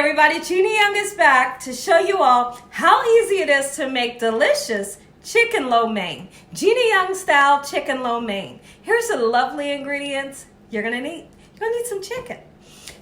everybody, Gina Young is back to show you all how easy it is to make delicious chicken lo mein. Gina Young style chicken lo mein. Here's the lovely ingredients you're gonna need. You're gonna need some chicken.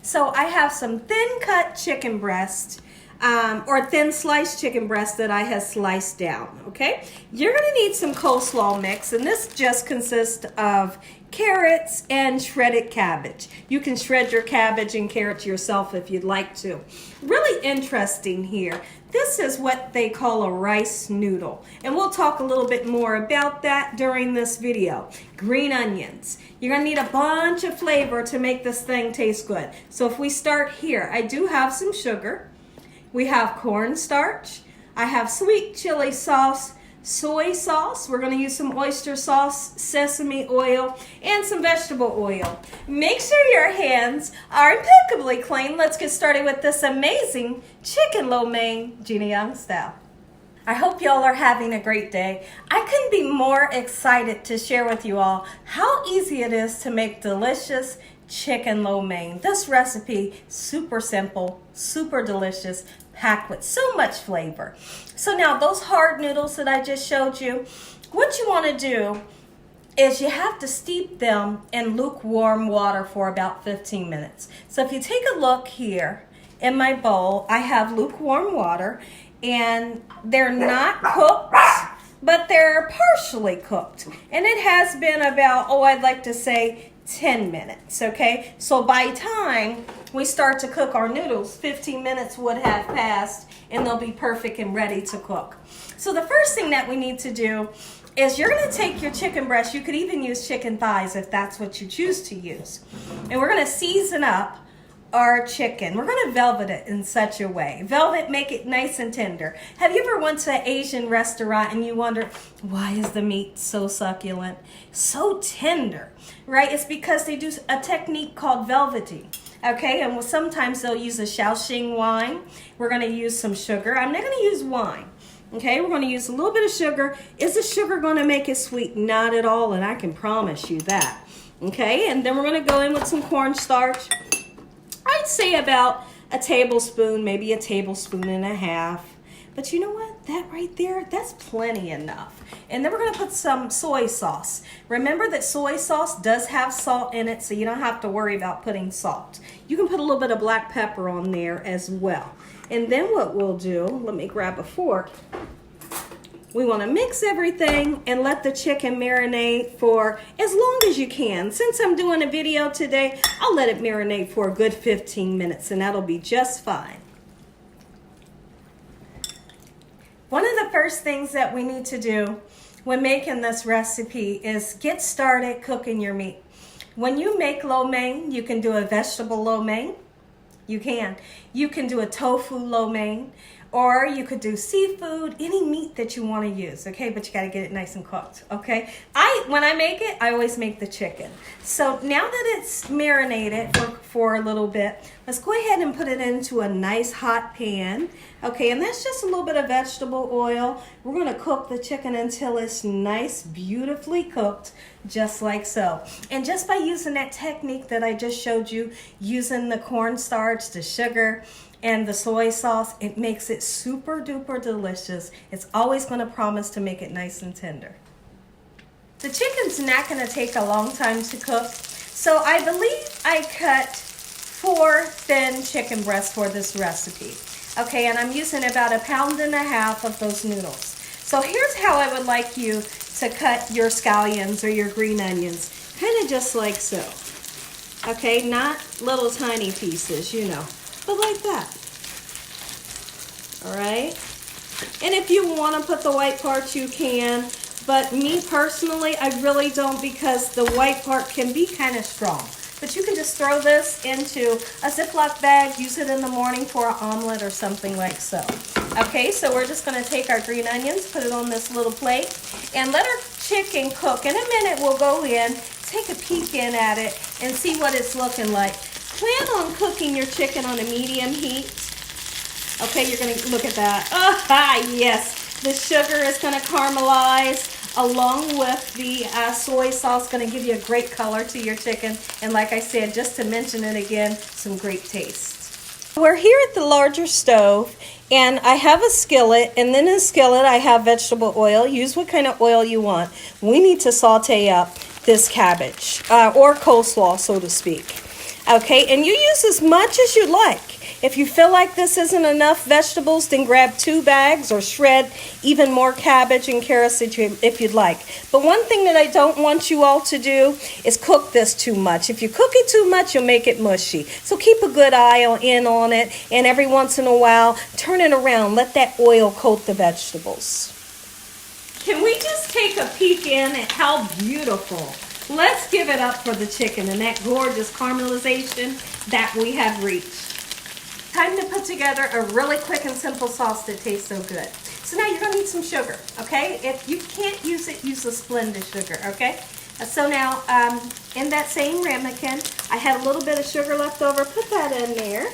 So I have some thin cut chicken breast or thin sliced chicken breast that I have sliced down, okay? You're gonna need some coleslaw mix, and this just consists of carrots and shredded cabbage. You can shred your cabbage and carrots yourself if you'd like to. Really interesting here. This is what they call a rice noodle, and we'll talk a little bit more about that during this video. Green onions. You're gonna need a bunch of flavor to make this thing taste good. So if we start here, I do have some sugar. We have cornstarch. I have sweet chili sauce, soy sauce. We're going to use some oyster sauce, sesame oil, and some vegetable oil. Make sure your hands are impeccably clean. Let's get started with this amazing chicken lo mein, Gina Young style. I hope y'all are having a great day. I couldn't be more excited to share with you all how easy it is to make delicious chicken lo mein. This recipe, super simple, super delicious, packed with so much flavor. So now those hard noodles that I just showed you, what you want to do is you have to steep them in lukewarm water for about 15 minutes. So if you take a look here in my bowl, I have lukewarm water, and they're not cooked, but they're partially cooked. And it has been about, I'd like to say 10 minutes, okay? So by time we start to cook our noodles, 15 minutes would have passed, and they'll be perfect and ready to cook. So the first thing that we need to do is you're gonna take your chicken breast. You could even use chicken thighs if that's what you choose to use. And we're gonna season up our chicken. We're gonna velvet it in such a way. Velvet, make it nice and tender. Have you ever went to an Asian restaurant and you wonder, why is the meat so succulent, so tender, right? It's because they do a technique called velveting, okay? And sometimes they'll use a Shaoxing wine. We're gonna use some sugar. I'm not gonna use wine, okay? We're gonna use a little bit of sugar. Is the sugar gonna make it sweet? Not at all, and I can promise you that, okay? And then we're gonna go in with some cornstarch. I'd say about a tablespoon, maybe a tablespoon and a half. But you know what? That right there, that's plenty enough. And then we're going to put some soy sauce. Remember that soy sauce does have salt in it, so you don't have to worry about putting salt. You can put a little bit of black pepper on there as well. And then what we'll do, let me grab a fork. We want to mix everything and let the chicken marinate for as long as you can. Since I'm doing a video today, I'll let it marinate for a good 15 minutes, and that'll be just fine. One of the first things that we need to do when making this recipe is get started cooking your meat. When you make lo mein, you can do a vegetable lo mein. You can do a tofu lo mein, or you could do seafood, any meat that you want to use, okay? But you got to get it nice and cooked, okay? When I make it, I always make the chicken. So now that it's marinated for a little bit, let's go ahead and put it into a nice hot pan, okay? And that's just a little bit of vegetable oil. We're going to cook the chicken until it's nice, beautifully cooked, just like so. And just by using that technique that I just showed you, using the cornstarch, the sugar, and the soy sauce, it makes it super duper delicious. It's always going to promise to make it nice and tender. The chicken's not going to take a long time to cook, so I believe I cut 4 thin chicken breasts for this recipe. Okay, and I'm using about 1.5 pounds of those noodles. So here's how I would like you to cut your scallions or your green onions, kind of just like so. Okay, not little tiny pieces, you know, but like that. All right, and if you want to put the white parts, you can, but me personally, I really don't, because the white part can be kind of strong. But you can just throw this into a Ziploc bag, use it in the morning for an omelet or something like so. Okay, so we're just going to take our green onions, put it on this little plate, and let our chicken cook. In a minute, we'll go in, take a peek in at it, and see what it's looking like. Plan on cooking your chicken on a medium heat. Okay, you're going to look at that. Ah, yes. The sugar is going to caramelize along with the soy sauce. Going to give you a great color to your chicken. And like I said, just to mention it again, some great taste. We're here at the larger stove, and I have a skillet, and then in the skillet I have vegetable oil. Use what kind of oil you want. We need to saute up this cabbage, or coleslaw, so to speak. Okay, and you use as much as you like. If you feel like this isn't enough vegetables, then grab 2 bags or shred even more cabbage and carrots if you'd like. But one thing that I don't want you all to do is cook this too much. If you cook it too much, you'll make it mushy. So keep a good eye on it, and every once in a while, turn it around. Let that oil coat the vegetables. Can we just take a peek in at how beautiful? Let's give it up for the chicken and that gorgeous caramelization that we have reached. Time to put together a really quick and simple sauce that tastes so good. So now you're going to need some sugar, okay? If you can't use it, use a Splenda sugar, okay? So now, in that same ramekin, I had a little bit of sugar left over. Put that in there,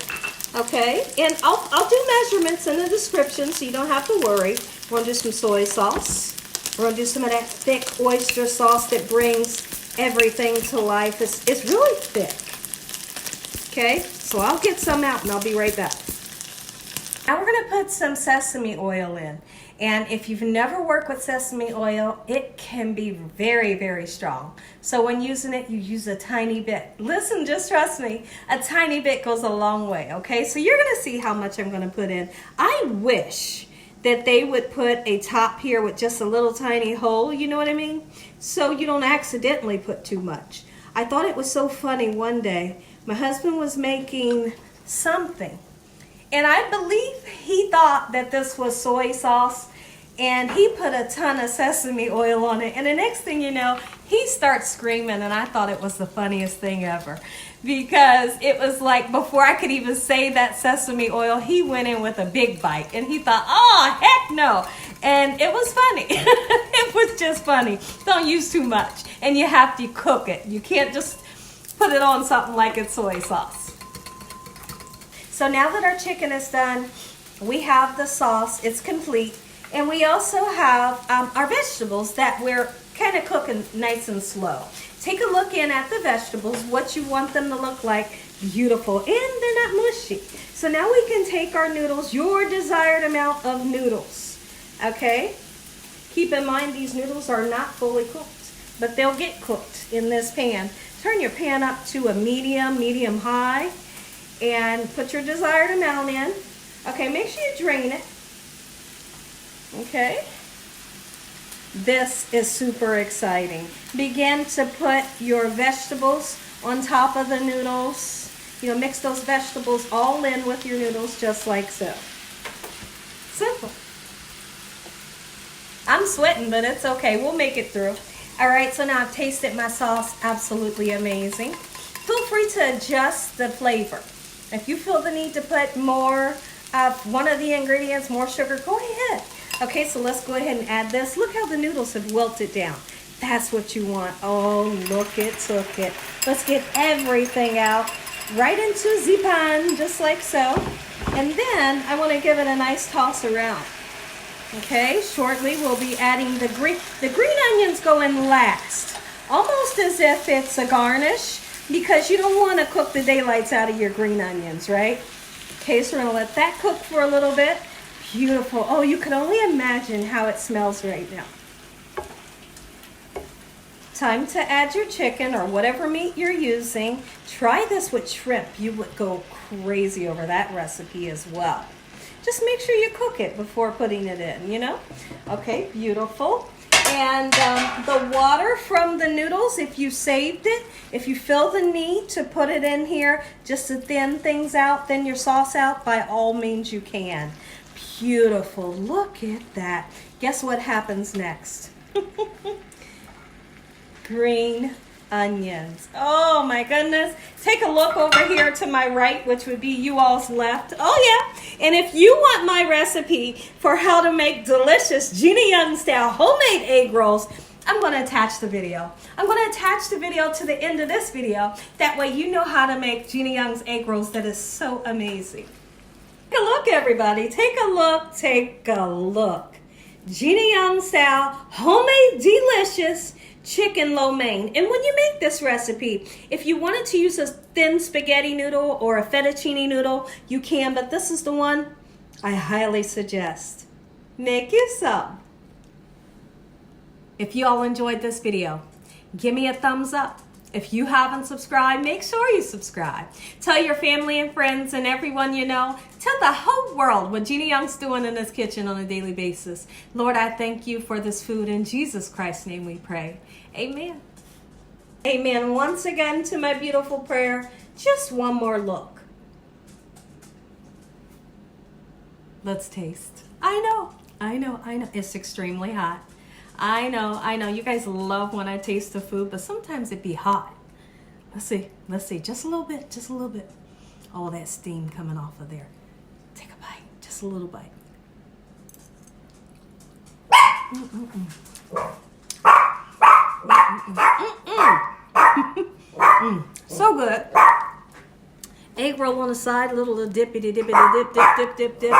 okay? And I'll do measurements in the description so you don't have to worry. We're going to do some soy sauce. We're going to do some of that thick oyster sauce that brings everything to life. It's really thick. Okay, so I'll get some out and I'll be right back. Now we're going to put some sesame oil in. And if you've never worked with sesame oil, it can be very, very strong. So when using it, you use a tiny bit. Listen, just trust me, a tiny bit goes a long way, okay? So you're going to see how much I'm going to put in. I wish that they would put a top here with just a little tiny hole, you know what I mean? So you don't accidentally put too much. I thought it was so funny one day. My husband was making something, and I believe he thought that this was soy sauce, and he put a ton of sesame oil on it, and the next thing you know, he starts screaming, and I thought it was the funniest thing ever, because it was like before I could even say that sesame oil, he went in with a big bite, and he thought, oh, heck no, and it was funny. It was just funny. Don't use too much, and you have to cook it. You can't just put it on something like it's soy sauce. So now that our chicken is done, we have the sauce, it's complete, and we also have our vegetables that we're kind of cooking nice and slow. Take a look in at the vegetables, what you want them to look like. Beautiful, and they're not mushy. So now we can take our noodles, your desired amount of noodles, okay? Keep in mind these noodles are not fully cooked, but they'll get cooked in this pan. Turn your pan up to a medium high, and put your desired amount in. Okay, make sure you drain it. Okay. This is super exciting. Begin to put your vegetables on top of the noodles. You know, mix those vegetables all in with your noodles just like so. Simple. I'm sweating, but it's okay. We'll make it through. All right, so now I've tasted my sauce. Absolutely amazing. Feel free to adjust the flavor. If you feel the need to put more of one of the ingredients, more sugar, go ahead. Okay, so let's go ahead and add this. Look how the noodles have wilted down. That's what you want. Oh, look, it took it. Let's get everything out right into the pan, just like so. And then I want to give it a nice toss around. Okay, shortly we'll be adding the green onions go in last. Almost as if it's a garnish, because you don't want to cook the daylights out of your green onions, right? Okay, so we're going to let that cook for a little bit. Beautiful. Oh, you can only imagine how it smells right now. Time to add your chicken or whatever meat you're using. Try this with shrimp. You would go crazy over that recipe as well. Just make sure you cook it before putting it in, you know? Okay, beautiful. And the water from the noodles, if you saved it, if you feel the need to put it in here just to thin things out, thin your sauce out, by all means you can. Beautiful. Look at that. Guess what happens next? Green onions. Oh my goodness. Take a look over here to my right, which would be you all's left. Oh yeah. And if you want my recipe for how to make delicious Gina Young style homemade egg rolls, I'm going to attach the video. I'm going to attach the video to the end of this video. That way you know how to make Gina Young's egg rolls that is so amazing. Take a look, everybody. Take a look. Take a look. Gina Young style homemade delicious chicken lo mein. And when you make this recipe, if you wanted to use a thin spaghetti noodle or a fettuccine noodle, you can, but this is the one I highly suggest. Make you some. If you all enjoyed this video, give me a thumbs up. If you haven't subscribed, make sure you subscribe. Tell your family and friends and everyone you know. Tell the whole world what Gina Young's doing in this kitchen on a daily basis. Lord, I thank you for this food. In Jesus Christ's name we pray. Amen. Amen. Once again to my beautiful prayer, just one more look. Let's taste. I know. It's extremely hot. I know. You guys love when I taste the food, but sometimes it be hot. Let's see. Just a little bit. Oh, that steam coming off of there. Take a bite, just a little bite. So good. Egg roll on the side, little dippity dip.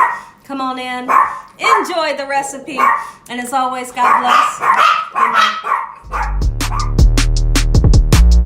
Come on in. Enjoy the recipe. And as always, God bless. Amen.